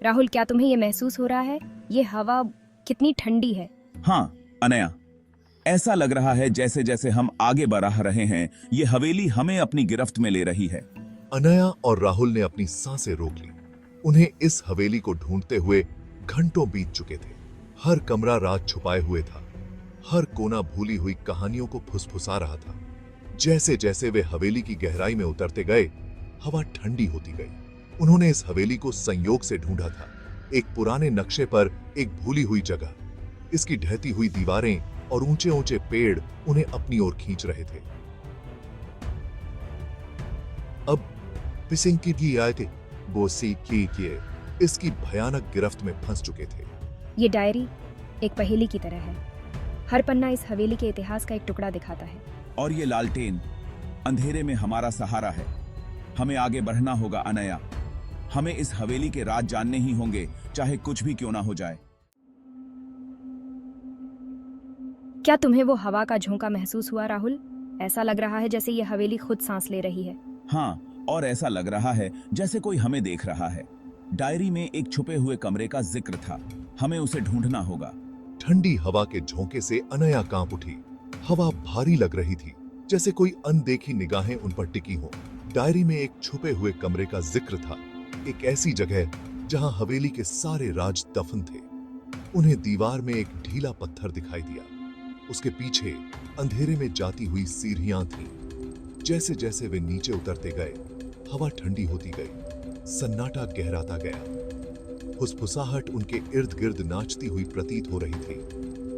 राहुल, क्या तुम्हें ये महसूस हो रहा है? ये हवा कितनी ठंडी है। हाँ अनया, ऐसा लग रहा है जैसे जैसे हम आगे बढ़ रहे हैं ये हवेली हमें अपनी गिरफ्त में ले रही है। अनया और राहुल ने अपनी सांसें रोक ली। उन्हें इस हवेली को ढूंढते हुए घंटों बीत चुके थे। हर कमरा राज छुपाए हुए था, हर कोना भूली हुई कहानियों को फुसफुसा रहा था। जैसे जैसे वे हवेली की गहराई में उतरते गए, हवा ठंडी होती गई। उन्होंने इस हवेली को संयोग से ढूंढा था, एक पुराने नक्शे पर एक भूली हुई जगह। इसकी ढहती हुई दीवारें और ऊंचे ऊंचे पेड़ उन्हें अपनी ओर खींच रहे थे। अब पिसिंकी की आए थे, बोसी की किए इसकी भयानक गिरफ्त में फंस चुके थे। ये डायरी एक पहेली की तरह है। हर पन्ना इस हवेली के इतिहास का एक टुकड़ा दिखाता है। और ये लालटेन अंधेरे में हमारा सहारा है। हमें आगे बढ़ना होगा अनया। हमें इस हवेली के राज जानने ही होंगे, चाहे कुछ भी क्यों ना हो जाए। क्या तुम्हें वो हवा का झोंका महसूस हुआ राहुल? ऐसा लग रहा है जैसे ये हवेली खुद सांस ले रही है। हाँ, और ऐसा लग रहा है जैसे कोई हमें देख रहा है। डायरी में एक छुपे हुए कमरे का जिक्र था, हमें उसे ढूंढना होगा। ठंडी हवा के झोंके से अनया कांप उठी। हवा भारी लग रही थी, जैसे कोई अनदेखी निगाहें उन पर टिकी हों। डायरी में एक छुपे हुए कमरे का जिक्र था, एक ऐसी जगह जहां हवेली के सारे राज दफन थे। उन्हें दीवार में एक ढीला पत्थर दिखाई दिया। उसके पीछे अंधेरे में जाती हुई सीढ़ियां थीं। जैसे जैसे वे नीचे उतरते गए, हवा ठंडी होती गई, सन्नाटा गहराता गया। फुसफुसाहट उनके इर्द गिर्द नाचती हुई प्रतीत हो रही थी,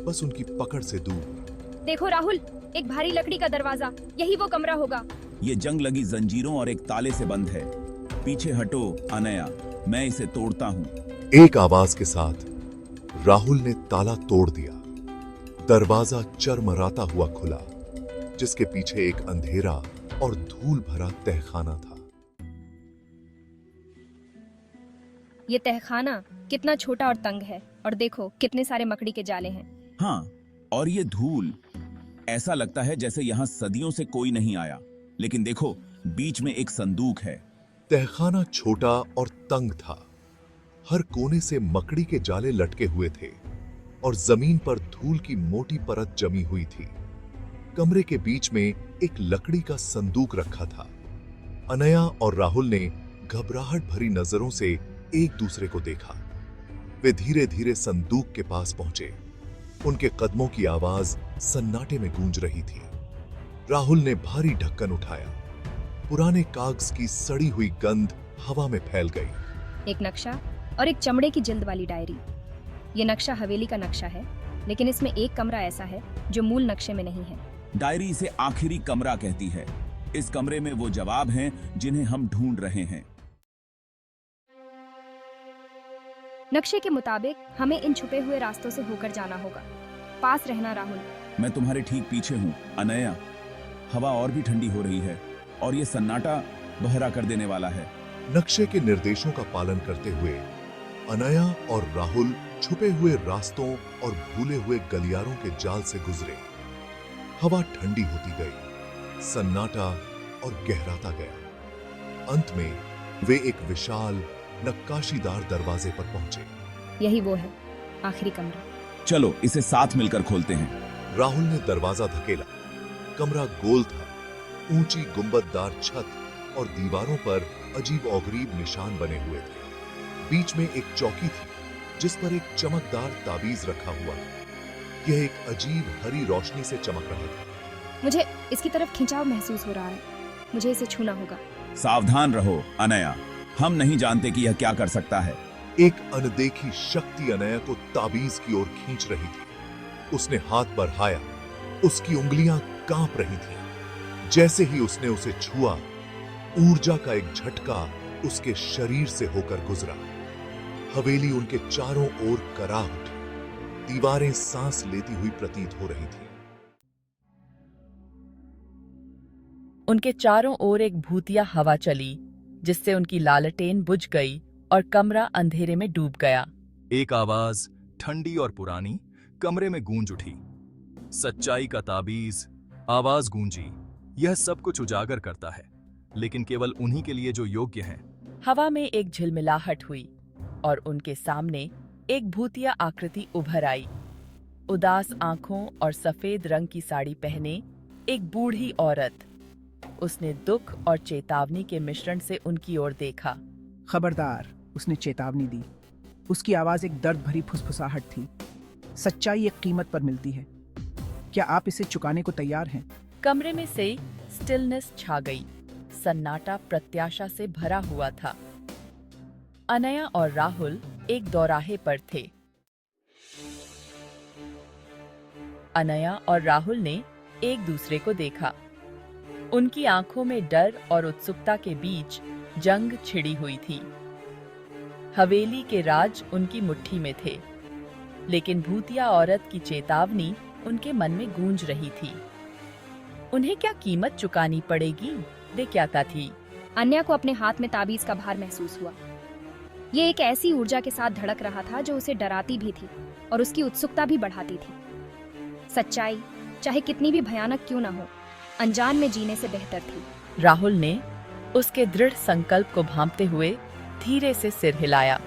बस उनकी पकड़ से दूर। देखो राहुल, एक भारी लकड़ी का दरवाजा, यही वो कमरा होगा। ये जंग लगी जंजीरों और एक ताले से बंद है। पीछे हटो अनया, मैं इसे तोड़ता हूँ। एक आवाज के साथ राहुल ने ताला तोड़ दिया। दरवाजा चरमराता हुआ खुला, जिसके पीछे एक अंधेरा और धूल भरा तहखाना था। ये तहखाना कितना छोटा और तंग है, और देखो कितने सारे मकड़ी के जाले हैं। हाँ, और ये धूल, ऐसा लगता है जैसे यहाँ सदियों से कोई नहीं आया। लेकिन देखो, बीच में एक संदूक है। तहखाना छोटा और तंग था। हर कोने से मकड़ी के जाले लटके हुए थे और जमीन पर धूल की मोटी परत जमी हुई थी। कमरे के बीच में एक लकड़ी का संदूक रखा था। अनया और राहुल ने घबराहट भरी नजरों से एक दूसरे को देखा। वे धीरे धीरे संदूक के पास पहुंचे। उनके कदमों की आवाज सन्नाटे में गूंज रही थी। राहुल ने भारी ढक्कन उठाया। पुराने कागज की सड़ी हुई गंध हवा में फैल गई। एक नक्शा और एक चमड़े की जिल्द वाली डायरी। ये नक्शा हवेली का नक्शा है, लेकिन इसमें एक कमरा ऐसा है जो मूल नक्शे में नहीं है। डायरी इसे आखिरी कमरा कहती है। इस कमरे में वो जवाब हैं जिन्हें हम ढूंढ रहे हैं। नक्शे के मुताबिक हमें इन छुपे हुए रास्तों से होकर जाना होगा। पास रहना राहुल। मैं तुम्हारे ठीक पीछे हूँ अनया। हवा और भी ठंडी हो रही है और ये सन्नाटा बहरा कर देने वाला है। नक्शे के निर्देशों का पालन करते हुए अनया और राहुल छुपे हुए रास्तों और भूले हुए गलियारों के जाल से गुजरे। हवा ठंडी होती गई, सन्नाटा और गहराता गया। अंत में वे एक विशाल नक्काशीदार दरवाजे पर पहुंचे। यही वो है, आखिरी कमरा। चलो इसे साथ मिलकर खोलते हैं। राहुल ने दरवाजा धकेला। कमरा गोल था, ऊंची गुंबददार छत और दीवारों पर अजीब औगरीब निशान बने हुए थे। बीच में एक चौकी थी, जिस पर एक चमकदार ताबीज रखा हुआ। यह एक अजीब हरी रोशनी से चमक रहा था। मुझे इसकी तरफ खिंचाव महसूस हो रहा है। मुझे इसे छूना होगा। सावधान रहो अनया, हम नहीं जानते कि यह क्या कर सकता है। एक अनदेखी शक्ति अनया को ताबीज की ओर खींच रही थी। उसने हाथ बढ़ाया, उसकी उंगलियां कांप रही थीं। जैसे ही उसने उसे छुआ, ऊर्जा का एक झटका उसके शरीर से होकर गुजरा। हवेली उनके चारों ओर करा उठी। दीवारें सांस लेती हुई प्रतीत हो रही थी। उनके चारों ओर एक भूतिया हवा चली, जिससे उनकी लालटेन बुझ गई और कमरा अंधेरे में डूब गया। एक आवाज ठंडी और पुरानी कमरे में गूंज उठी। सच्चाई का ताबीज, आवाज गूंजी। यह सब कुछ उजागर करता है, लेकिन केवल उन्हीं के लिए जो योग्य हैं। हवा में एक झिलमिलाहट हुई। और उनके सामने एक भूतिया आकृति उभर आई। उदास आंखों और सफेद रंग की साड़ी पहने एक बूढ़ी औरत। उसने दुख और चेतावनी के मिश्रण से उनकी ओर देखा। खबरदार, उसने चेतावनी दी। उसकी आवाज एक दर्द भरी फुसफुसाहट थी। सच्चाई एक कीमत पर मिलती है। क्या आप इसे चुकाने को तैयार हैं? कमरे में से स्टिलनेस छा गई। सन्नाटा प्रत्याशा से भरा हुआ था। अनया और राहुल एक दौराहे पर थे। अनया और राहुल ने एक दूसरे को देखा। उनकी आंखों में डर और उत्सुकता के बीच जंग छिड़ी हुई थी। हवेली के राज उनकी मुट्ठी में थे, लेकिन भूतिया औरत की चेतावनी उनके मन में गूंज रही थी। उन्हें क्या कीमत चुकानी पड़ेगी? वे क्या थी? अन्या को अपने हाथ में ताबीज का भार महसूस हुआ। ये एक ऐसी ऊर्जा के साथ धड़क रहा था जो उसे डराती भी थी और उसकी उत्सुकता भी बढ़ाती थी। सच्चाई, चाहे कितनी भी भयानक क्यों ना हो, अनजान में जीने से बेहतर थी। राहुल ने उसके दृढ़ संकल्प को भांपते हुए धीरे से सिर हिलाया।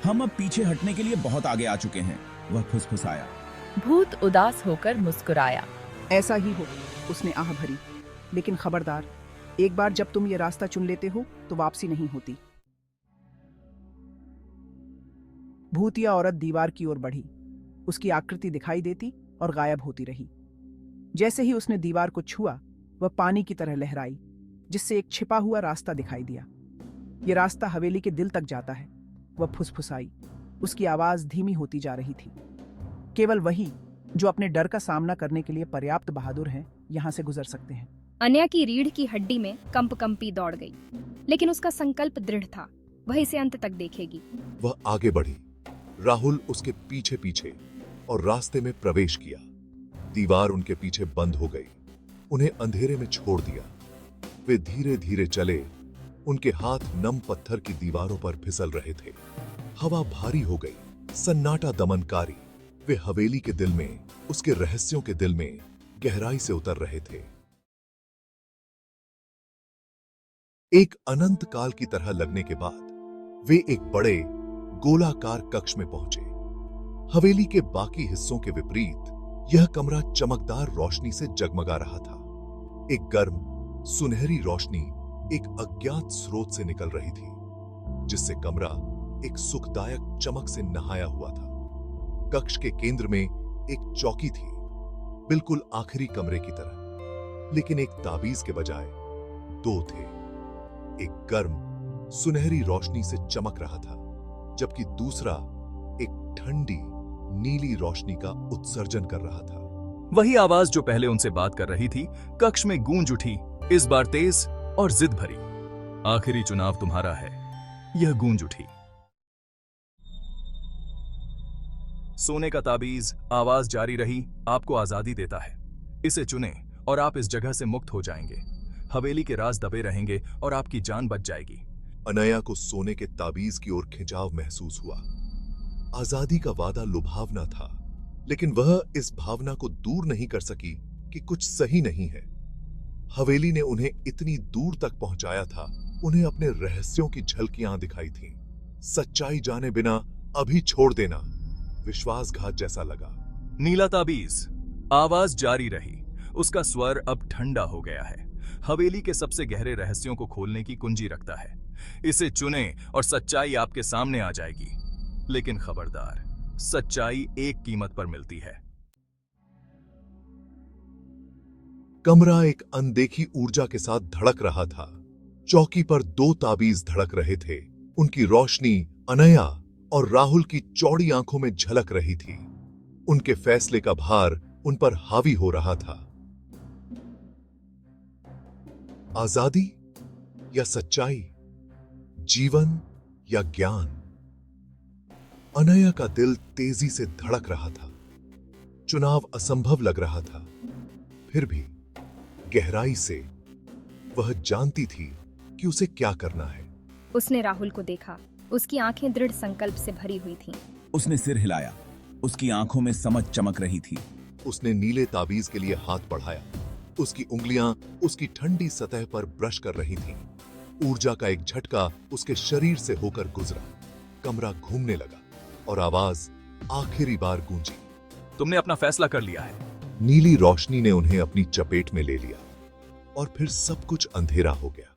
हम अब पीछे हटने के लिए बहुत आगे आ चुके हैं, वह फुसफुसाया। भूत उदास होकर मुस्कुराया। ऐसा ही हो, उसने आह भरी। लेकिन खबरदार, एक बार जब तुम ये रास्ता चुन लेते हो तो वापसी नहीं होती। भूतिया औरत दीवार की ओर बढ़ी। उसकी आकृति दिखाई देती और गायब होती रही। जैसे ही उसने दीवार को छुआ, वह पानी की तरह लहराई, जिससे एक छिपा हुआ रास्ता दिखाई दिया। यह रास्ता हवेली के दिल तक जाता है। वह फुसफुसाई। उसकी आवाज धीमी होती जा रही थी। केवल वही जो अपने डर का सामना करने के लिए पर्याप्त बहादुर हैं, यहां से गुजर सकते हैं। अन्या की रीढ़ की हड्डी में कंपी दौड़ गई, लेकिन उसका संकल्प दृढ़ था। वह इसे अंत तक देखेगी। वह आगे बढ़ी। राहुल उसके पीछे पीछे और रास्ते में प्रवेश किया। दीवार उनके पीछे बंद हो गई। उन्हें अंधेरे में छोड़ दिया। वे धीरे धीरे चले। उनके हाथ नम पत्थर की दीवारों पर फिसल रहे थे। हवा भारी हो गई। सन्नाटा दमनकारी। वे हवेली के दिल में, उसके रहस्यों के दिल में गहराई से उतर रहे थे। एक अनंत काल की तरह लगने के बाद वे एक बड़े गोलाकार कक्ष में पहुंचे। हवेली के बाकी हिस्सों के विपरीत यह कमरा चमकदार रोशनी से जगमगा रहा था। एक गर्म, सुनहरी रोशनी एक अज्ञात स्रोत से निकल रही थी, जिससे कमरा एक सुखदायक चमक से नहाया हुआ था। कक्ष के केंद्र में एक चौकी थी, बिल्कुल आखिरी कमरे की तरह, लेकिन एक ताबीज के बजाय दो थे। एक गर्म, सुनहरी रोशनी से चमक रहा था, जबकि दूसरा एक ठंडी, नीली रोशनी का उत्सर्जन कर रहा था। वही आवाज जो पहले उनसे बात कर रही थी कक्ष में गूंज उठी, इस बार तेज और जिद भरी। आखिरी चुनाव तुम्हारा है, यह गूंज उठी। सोने का ताबीज, आवाज जारी रही, आपको आजादी देता है। इसे चुनें और आप इस जगह से मुक्त हो जाएंगे। हवेली के राज दबे रहेंगे और आपकी जान बच जाएगी। अनया को सोने के ताबीज की ओर खिंचाव महसूस हुआ। आजादी का वादा लुभावना था, लेकिन वह इस भावना को दूर नहीं कर सकी कि कुछ सही नहीं है। हवेली ने उन्हें इतनी दूर तक पहुंचाया था। उन्हें अपने रहस्यों की झलकियां दिखाई थीं। सच्चाई जाने बिना अभी छोड़ देना विश्वासघात जैसा लगा। नीला ताबीज, आवाज जारी रही, उसका स्वर अब ठंडा हो गया है। हवेली के सबसे गहरे रहस्यों को खोलने की कुंजी रखता है। इसे चुनें और सच्चाई आपके सामने आ जाएगी। लेकिन खबरदार, सच्चाई एक कीमत पर मिलती है। कमरा एक अनदेखी ऊर्जा के साथ धड़क रहा था। चौकी पर दो ताबीज धड़क रहे थे। उनकी रोशनी अनया और राहुल की चौड़ी आंखों में झलक रही थी। उनके फैसले का भार उन पर हावी हो रहा था। आजादी या सच्चाई, जीवन या ज्ञान। अनया का दिल तेजी से धड़क रहा था। चुनाव असंभव लग रहा था, फिर भी गहराई से वह जानती थी कि उसे क्या करना है। उसने राहुल को देखा। उसकी आंखें दृढ़ संकल्प से भरी हुई थीं। उसने सिर हिलाया। उसकी आंखों में समझ चमक रही थी। उसने नीले ताबीज के लिए हाथ बढ़ाया। उसकी उंगलियां उसकी ठंडी सतह पर ब्रश कर रही थीं। ऊर्जा का एक झटका उसके शरीर से होकर गुजरा। कमरा घूमने लगा और आवाज आखिरी बार गूंजी। तुमने अपना फैसला कर लिया है। नीली रोशनी ने उन्हें अपनी चपेट में ले लिया और फिर सब कुछ अंधेरा हो गया।